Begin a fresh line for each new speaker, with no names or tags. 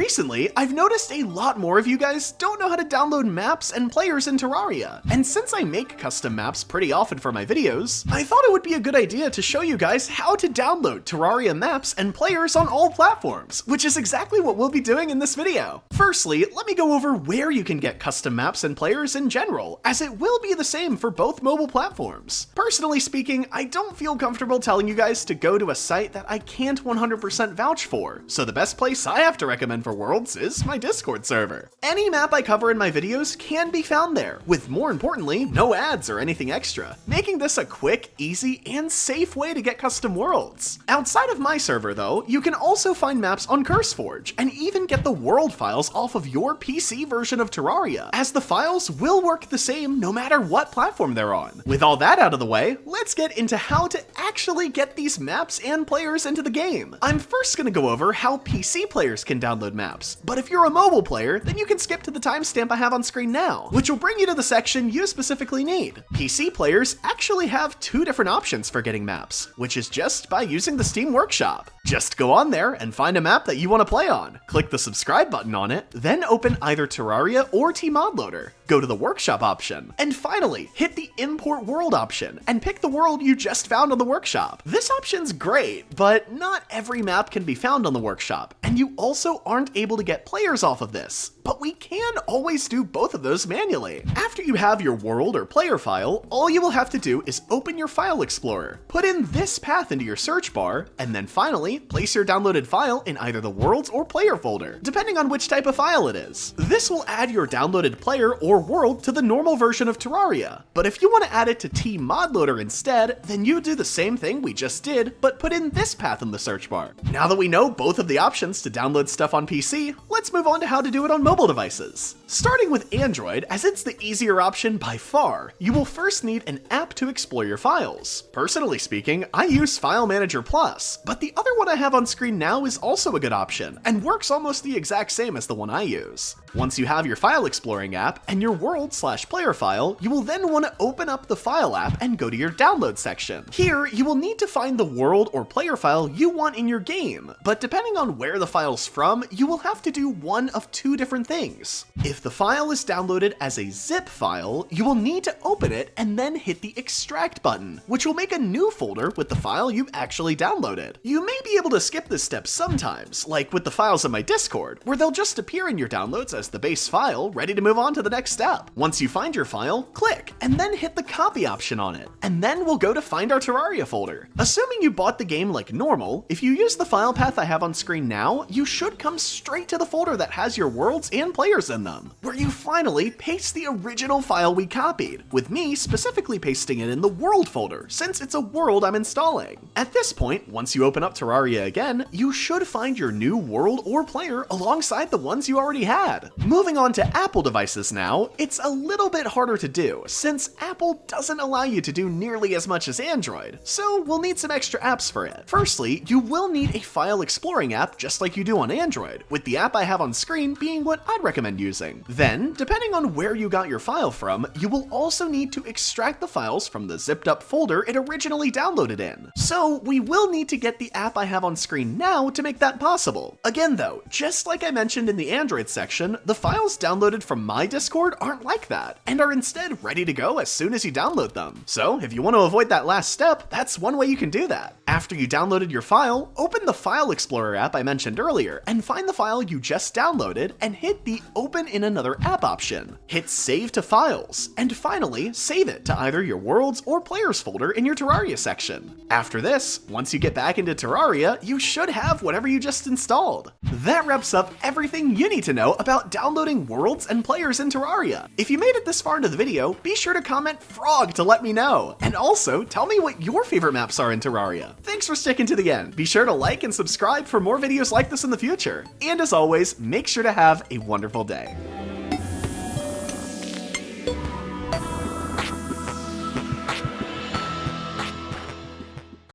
Recently, I've noticed a lot more of you guys don't know how to download maps and players in Terraria, and since I make custom maps pretty often for my videos, I thought it would be a good idea to show you guys how to download Terraria maps and players on all platforms, which is exactly what we'll be doing in this video. Firstly, let me go over where you can get custom maps and players in general, as it will be the same for both mobile platforms. Personally speaking, I don't feel comfortable telling you guys to go to a site that I can't 100% vouch for, so the best place I have to recommend for Worlds is my Discord server. Any map I cover in my videos can be found there, with more importantly, no ads or anything extra, making this a quick, easy, and safe way to get custom worlds. Outside of my server though, you can also find maps on CurseForge, and even get the world files off of your PC version of Terraria, as the files will work the same no matter what platform they're on. With all that out of the way, let's get into how to actually get these maps and players into the game. I'm first gonna go over how PC players can download maps, but if you're a mobile player, then you can skip to the timestamp I have on screen now, which will bring you to the section you specifically need. PC players actually have two different options for getting maps, which is just by using the Steam Workshop. Just go on there and find a map that you want to play on, click the subscribe button on it, then open either Terraria or TModLoader, go to the Workshop option, and finally hit the Import World option and pick the world you just found on the Workshop. This option's great, but not every map can be found on the Workshop, and you also aren't able to get players off of this. But we can always do both of those manually. After you have your world or player file, all you will have to do is open your file explorer, put in this path into your search bar, and then finally place your downloaded file in either the worlds or player folder, depending on which type of file it is. This will add your downloaded player or world to the normal version of Terraria. But if you want to add it to TModLoader instead, then you do the same thing we just did, but put in this path in the search bar. Now that we know both of the options to download stuff on PC, let's move on to how to do it on mobile devices. Starting with Android, as it's the easier option by far, you will first need an app to explore your files. Personally speaking, I use File Manager Plus, but the other one I have on screen now is also a good option, and works almost the exact same as the one I use. Once you have your file exploring app and your world/player file, you will then want to open up the file app and go to your download section. Here, you will need to find the world or player file you want in your game, but depending on where the file's from, you will have to do one of two different things. If the file is downloaded as a zip file, you will need to open it and then hit the extract button, which will make a new folder with the file you actually downloaded. You may be able to skip this step sometimes, like with the files in my Discord, where they'll just appear in your downloads as the base file, ready to move on to the next step. Once you find your file, click, and then hit the copy option on it, and then we'll go to find our Terraria folder. Assuming you bought the game like normal, if you use the file path I have on screen now, you should come straight to the folder that has your worlds and players in them, where you finally paste the original file we copied, with me specifically pasting it in the world folder, since it's a world I'm installing. At this point, once you open up Terraria again, you should find your new world or player alongside the ones you already had. Moving on to Apple devices now, it's a little bit harder to do, since Apple doesn't allow you to do nearly as much as Android, so we'll need some extra apps for it. Firstly, you will need a file exploring app just like you do on Android, with the app I have on screen being what I'd recommend using. Then, depending on where you got your file from, you will also need to extract the files from the zipped up folder it originally downloaded in. So we will need to get the app I have on screen now to make that possible. Again though, just like I mentioned in the Android section, the files downloaded from my Discord aren't like that, and are instead ready to go as soon as you download them. So if you want to avoid that last step, that's one way you can do that. After you downloaded your file, open the File Explorer app I mentioned earlier, and find the file you just downloaded, and hit the Open in Another App option. Hit Save to Files, and finally, save it to either your Worlds or Players folder in your Terraria section. After this, once you get back into Terraria, you should have whatever you just installed. That wraps up everything you need to know about downloading worlds and players in Terraria. If you made it this far into the video, be sure to comment frog to let me know. And also, tell me what your favorite maps are in Terraria. Thanks for sticking to the end. Be sure to like and subscribe for more videos like this in the future. And as always, make sure to have a wonderful day.